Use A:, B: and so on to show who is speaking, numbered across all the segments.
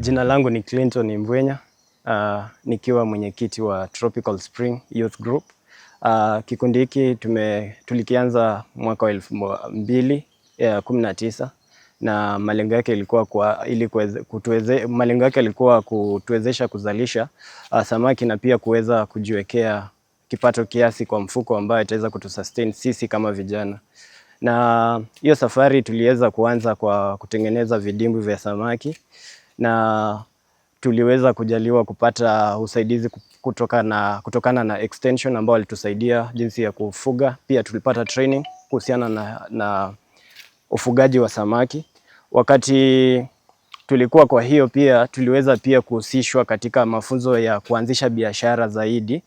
A: Jina langu ni Clinton Mbwenya, nikiwa mwenyekiti wa Tropical Spring Youth Group. Kikundi hiki tulikianza mwaka wa 2019 na malengo yake ilikuwa kutuwezesha kuzalisha samaki na pia kuweza kujiwekea kipato kiasi kwa mfuko ambayo itaweza kutusustain sisi kama vijana. Na hiyo safari tuliweza kuanza kwa kutengeneza vidimbwi vya samaki na tuliweza kujaliwa kupata usaidizi kutokana na extension ambao walitusaidia jinsi ya kufuga. Pia tulipata training kuhusiana na ufugaji wa samaki. Wakati tulikuwa kwa hiyo pia tuliweza pia kuhusishwa katika mafunzo ya kuanzisha biashara zaidi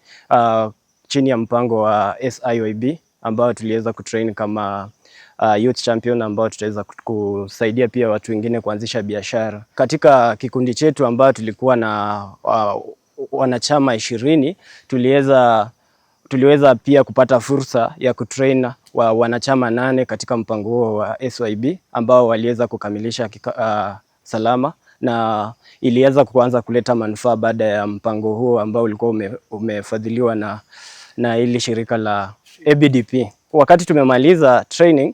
A: chini ya mpango wa SIOB ambao tuliweza kutrain kama youth champion ambao tutaweza kusaidia pia watu wengine kuanzisha biashara. Katika kikundi chetu ambao tulikuwa na wanachama 20, tuliweza pia kupata fursa ya kutrain wanachama 8 katika mpango huo wa SIOB ambao waliweza kukamilisha salama, na iliweza kuanza kuleta manufaa baada ya mpango huo ambao ulikuwa umefadhiliwa na ili shirika la ABDP. Wakati tumemaliza training,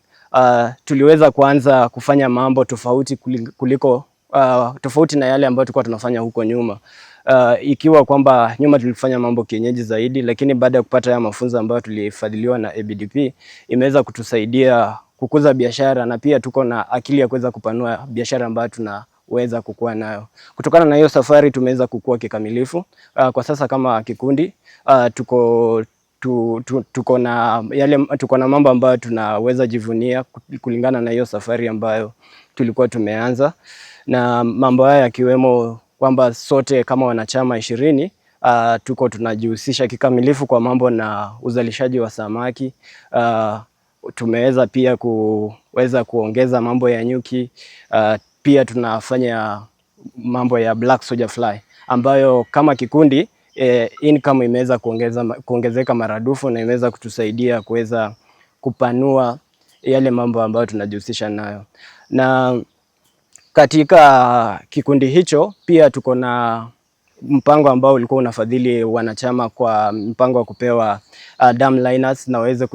A: tuliweza kuanza kufanya mambo tofauti tofauti na yale ambayo tulikuwa tunafanya huko nyuma. Ikiwa kwamba nyuma tulifanya mambo kienyeji zaidi, lakini baada ya kupata ya mafunzo ambayo tulifadhiliwa na ABDP, imeweza kutusaidia kukuza biashara na pia tuko na akili ya kuweza kupanua biashara ambayo tunaweza kukua nayo. Kutokana na hiyo safari tumeweza kukua kikamilifu. Kwa sasa kama kikundi tuko na mambo ambayo tunaweza jivunia kulingana na hiyo safari ambayo tulikuwa tumeanza, na mambo haya yakiwemo kwamba sote kama wanachama 20 tunajihusisha kikamilifu kwa mambo na uzalishaji wa samaki. Tumeweza pia kuongeza mambo ya nyuki. Pia tunafanya mambo ya black soldier fly ambayo kama kikundi income imeweza kuongezeka maradufu na imeweza kutusaidia kuweza kupanua yale mambo ambayo tunajihusisha nayo. Na katika kikundi hicho pia tuko na mpango ambao ulikuwa unafadhili wanachama kwa mpango wa kupewa dam liners na waweze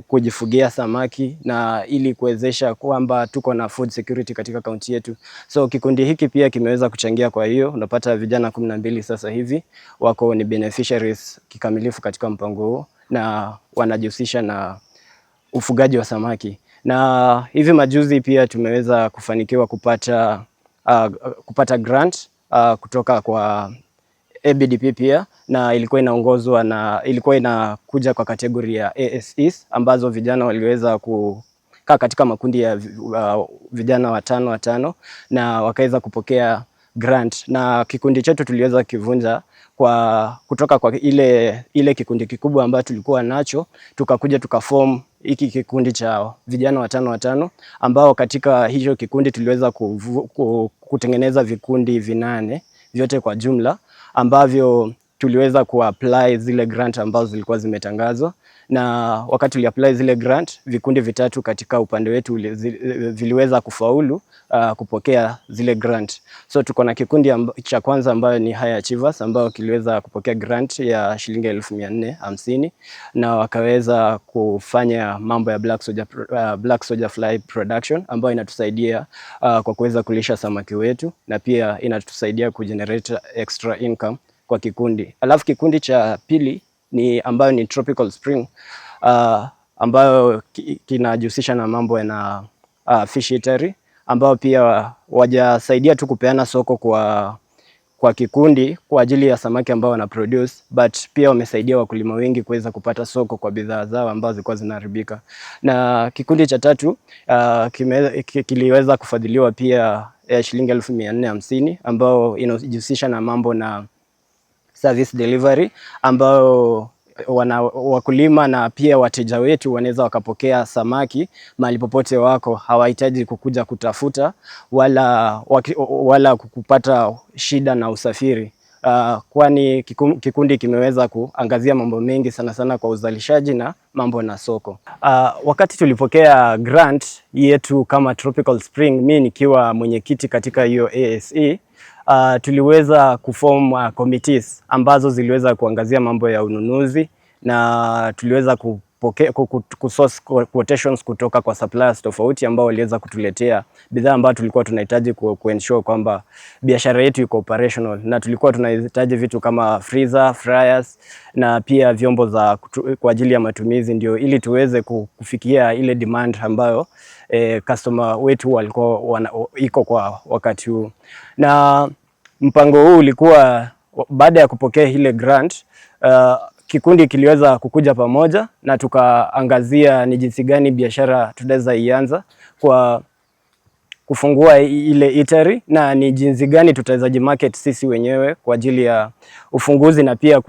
A: kujifugia samaki, na ili kuwezesha kwamba tuko na food security katika kaunti yetu. So kikundi hiki pia kimeweza kuchangia. Kwa hiyo unapata vijana 12 sasa hivi wako ni beneficiaries kikamilifu katika mpango huo na wanajihusisha na ufugaji wa samaki. Na hivi majuzi pia tumeweza kufanikiwa kupata grant kutoka kwa ABDP pia, na ilikuwa inakuja kwa kategori ya ASEs ambazo vijana waliweza kukaa katika makundi ya vijana watano na wakaweza kupokea grant, na kikundi chetu tuliweza kivunja kutoka kwa ile kikundi kikubwa ambacho tulikuwa nacho, tukakuja tukaform hiki kikundi cha vijana watano ambao katika hicho kikundi tuliweza kutengeneza vikundi 8 vyote kwa jumla, ambavyo tuliweza kuapply zile grant ambazo zilikuwa zimetangazwa. Na wakati tuliapply zile grant, vikundi 3 katika upande wetu viliweza kufaulu kupokea zile grant. So tuko na kikundi cha kwanza ambayo ni High Achievers ambao kiliweza kupokea grant ya shilingi 1450 na wakaweza kufanya mambo ya black soldier fly production ambayo inatusaidia kwa kuweza kulisha samaki wetu, na pia inatusaidia kugenerate extra income kwa kikundi. Alafu kikundi cha pili ambayo ni Tropical Spring ambayo kinajihusisha na mambo na fish eatery, ambao pia wajasaidia tu kupeana soko kwa kikundi kwa ajili ya samaki ambao wana produce, but pia wamesaidia wakulima wengi kuweza kupata soko kwa bidhaa zao ambazo zilikuwa zinaharibika. Na kikundi cha tatu kiliweza kufadhiliwa pia shilingi 1450 ambao inajihusisha na mambo na service delivery, ambao wakulima na pia wateja wetu wanaweza wakapokea samaki mahali popote wako. Hawahitaji kukuja kutafuta wala kupata shida na usafiri. kwani kikundi kimeweza kuangazia mambo mengi sana sana kwa uzalishaji na mambo na soko. Wakati tulipokea grant yetu kama Tropical Spring, mimi nikiwa mwenyekiti katika hiyo ASE, tuliweza kuform committees ambazo ziliweza kuangazia mambo ya ununuzi, na tuliweza kusource quotations kutoka kwa suppliers tofauti ambao waliweza kutuletea bidhaa ambayo tulikuwa tunahitaji kuensure kwamba biashara yetu iko operational, na tulikuwa tunahitaji vitu kama freezer, fryers na pia vyombo kwa ajili ya matumizi, ndio ili tuweze kufikia ile demand ambayo customer wetu walikuwa iko kwa wakati huu. Na mpango huu ulikuwa baada ya kupokea ile grant, kikundi kiliweza kukuja pamoja na tukaangazia ni jinsi gani biashara tunaweza ianza kwa kufungua ile eatery, na ni jinsi gani tutaweza jimarket sisi wenyewe kwa ajili ya ufunguzi, na pia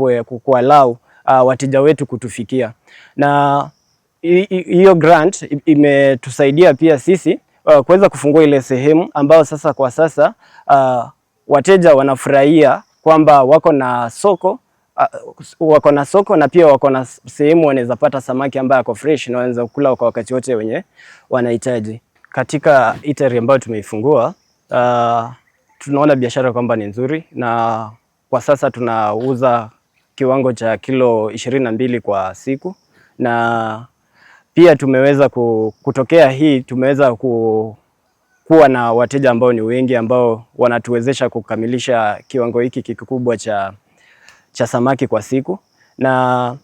A: kuallow wateja wetu kutufikia. Na hiyo grant imetusaidia pia sisi kuweza kufungua ile sehemu ambayo sasa kwa sasa wateja wanafurahia kwamba wako na soko na pia wako na sehemu wanaweza pata samaki ambaye ako fresh na wanaweza kula kwa wakati wote wenye wanahitaji. Katika eatery ambayo tumeifungua, tunaona biashara kwamba ni nzuri, na kwa sasa tunauza kiwango cha kilo 22 kwa siku, na pia tumeweza kutokea hii tumeweza kuwa na wateja ambao ni wengi ambao wanatuwezesha kukamilisha kiwango hiki kikubwa cha samaki kwa siku, na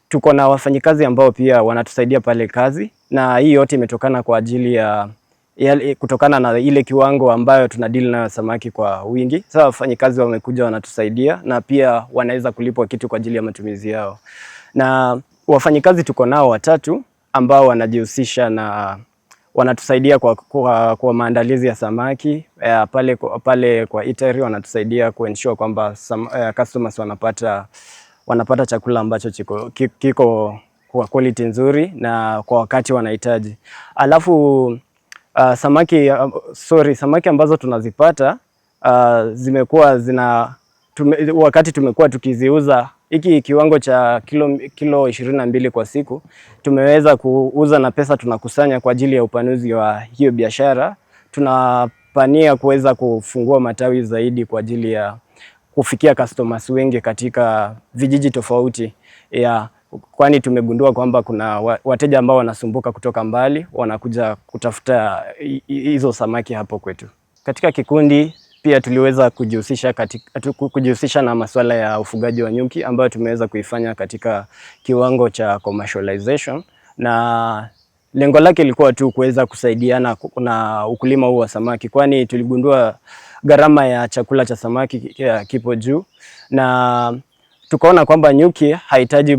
A: tuko na wafanyikazi ambao pia wanatusaidia pale kazi, na hii yote imetokana kwa ajili ya kutokana na ile kiwango ambayo tunadili nayo samaki kwa wingi. Sasa wafanyikazi wamekuja wanatusaidia, na pia wanaweza kulipwa kitu kwa ajili ya matumizi yao. Na wafanyikazi tuko nao 3 ambao wanajihusisha na wanatusaidia kwa maandalizi ya samaki pale kwa eatery. Wanatusaidia kuensure kwamba customers wanapata chakula ambacho kiko kwa quality nzuri na kwa wakati wanahitaji. Alafu samaki ambazo tunazipata zimekuwa wakati tumekuwa tukiziuza hiki kiwango cha kilo 22 kwa siku, tumeweza kuuza na pesa tunakusanya kwa ajili ya upanuzi wa hiyo biashara. Tunapania kuweza kufungua matawi zaidi kwa ajili ya kufikia customers wengi katika vijiji tofauti, kwani tumegundua kwamba kuna wateja ambao wanasumbuka kutoka mbali, wanakuja kutafuta hizo samaki hapo kwetu. Katika kikundi pia tuliweza kujihusisha na masuala ya ufugaji wa nyuki ambayo tumeweza kuifanya katika kiwango cha commercialization, na lengo lake ilikuwa tu kuweza kusaidiana na ukulima huu wa samaki, kwani tuligundua gharama ya chakula cha samaki kipo juu, na tukaona kwamba nyuki hahitaji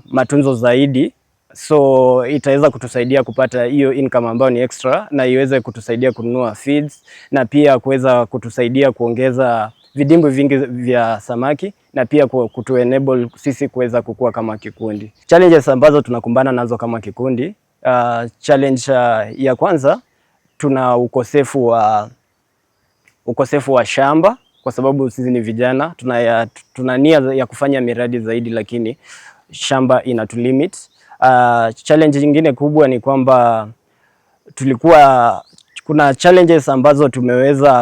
A: matunzo zaidi, so itaweza kutusaidia kupata hiyo income ambayo ni extra, na iweze kutusaidia kununua feeds, na pia kuweza kutusaidia kuongeza vidimbwi vingi vya samaki, na pia kutuenable sisi kuweza kukua kama kikundi. Challenges ambazo tunakumbana nazo kama kikundi, challenge ya kwanza, tuna ukosefu wa shamba, kwa sababu sisi ni vijana, tuna nia ya kufanya miradi zaidi, lakini shamba inatulimit. Challenge nyingine kubwa ni kwamba kuna challenges ambazo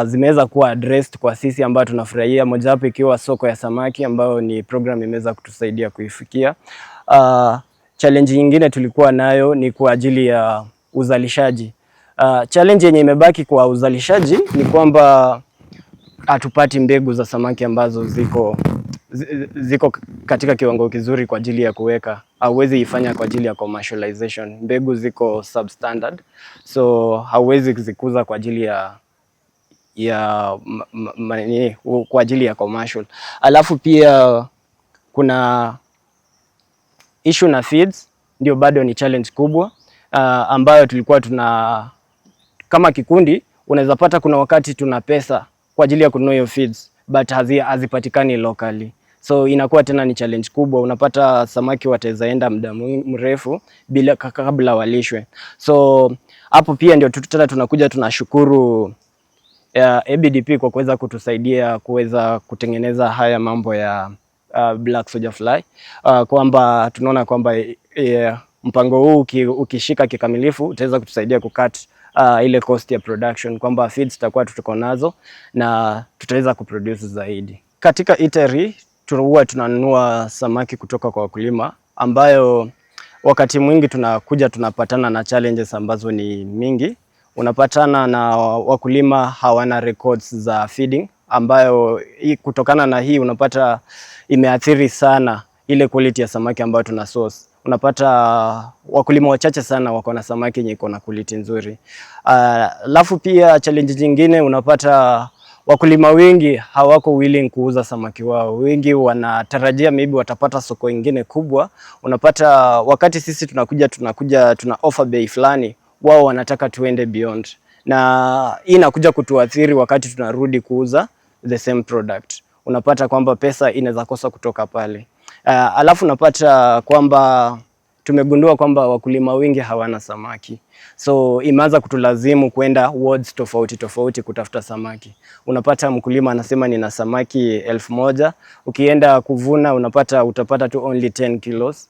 A: zimeweza kuwa addressed kwa sisi ambao tunafurahia, mojawapo ikiwa soko ya samaki ambayo ni program imeweza kutusaidia kuifikia. Challenge nyingine tulikuwa nayo ni kwa ajili ya uzalishaji. Challenge yenye imebaki kwa uzalishaji ni kwamba hatupati mbegu za samaki ambazo ziko katika kiwango kizuri kwa ajili ya kuweka. Hauwezi ifanya kwa ajili ya commercialization. Mbegu ziko substandard, so hauwezi zikuza kwa ajili kwa ajili ya commercial. Alafu pia kuna issue na feeds, ndio bado ni challenge kubwa ambayo tulikuwa kama kikundi unaweza pata kuna wakati tuna pesa kwa ajili ya kununua hiyo feeds, but hazipatikani locally. So inakuwa tena ni challenge kubwa, unapata samaki wataweza enda muda mrefu kabla walishwe. So hapo pia ndio tena tunakuja tunashukuru ya ABDP kwa kuweza kutusaidia kuweza kutengeneza haya mambo ya Black Soldier Fly, kwamba tunaona kwamba mpango huu ukishika kikamilifu utaweza kutusaidia kucut ile cost ya production, kwamba feeds tutakuwa tuko nazo na tutaweza kuproduce zaidi. Katika eatery huwa tunanunua samaki kutoka kwa wakulima, ambayo wakati mwingi tunapatana na challenges ambazo ni mingi. Unapatana na wakulima hawana records za feeding, ambayo kutokana na hii unapata imeathiri sana ile quality ya samaki ambayo tuna source. Unapata wakulima wachache sana wako na samaki yenye iko na quality nzuri. Alafu pia challenge nyingine, unapata wakulima wengi hawako willing kuuza samaki wao. Wengi wanatarajia maybe watapata soko ingine kubwa. Unapata wakati sisi tuna offer bei fulani, wao wanataka tuende beyond, na hii inakuja kutuathiri wakati tunarudi kuuza the same product. Unapata kwamba pesa inaweza kosa kutoka pale. Alafu unapata kwamba tumegundua kwamba wakulima wengi hawana samaki, so imeanza kutulazimu kwenda wards tofauti kutafuta samaki. Unapata mkulima anasema nina samaki 1000, ukienda kuvuna utapata tu only 10 kilos.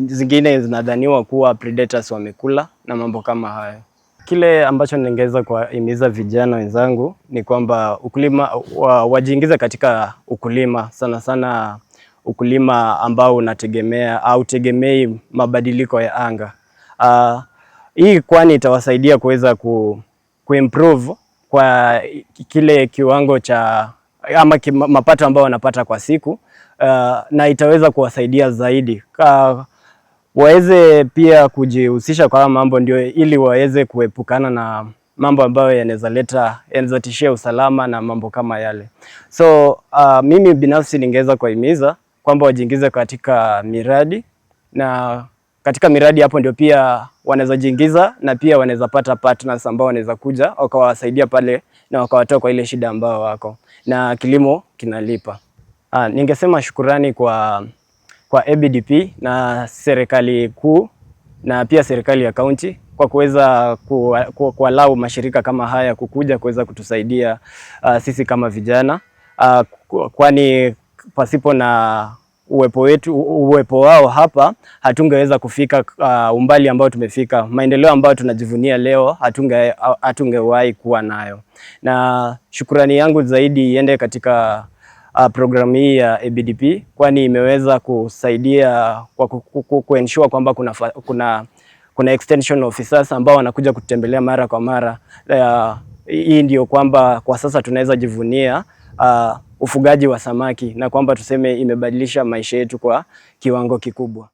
A: Zingine zinadhaniwa kuwa predators wamekula na mambo kama hayo. Kile ambacho ningeweza kuwahimiza vijana wenzangu ni kwamba wajiingize katika ukulima, sana sana ukulima ambao unategemea au tegemei mabadiliko ya anga. Hii kwani itawasaidia kuweza kuimprove kwa kile kiwango cha mapato ambao wanapata kwa siku, na itaweza kuwasaidia zaidi waweze pia kujihusisha kwa mambo, ndio ili waweze kuepukana na mambo ambayo yanaweza tishia usalama na mambo kama yale. So mimi binafsi ningeweza kuhimiza kwamba wajiingize katika miradi, na katika miradi hapo ndio pia wanaweza jiingiza, na pia wanaweza pata partners ambao wanaweza kuja wakawasaidia pale na wakawatoa kwa ile shida ambao wako, na kilimo kinalipa. Ningesema shukurani kwa ABDP na serikali kuu na pia serikali ya kaunti kwa kuweza kualau mashirika kama haya kukuja kuweza kutusaidia sisi kama vijana, kwani pasipo na uwepo wao hapa hatungeweza kufika umbali ambao tumefika. Maendeleo ambayo tunajivunia leo hatungewahi kuwa nayo, na shukrani yangu zaidi iende katika programu hii ya ABDP, kwani imeweza kusaidia kwa kuensure kwamba kuna extension officers ambao wanakuja kutembelea mara kwa mara. Hii ndio kwamba kwa sasa tunaweza jivunia ufugaji wa samaki, na kwamba tuseme imebadilisha maisha yetu kwa kiwango kikubwa.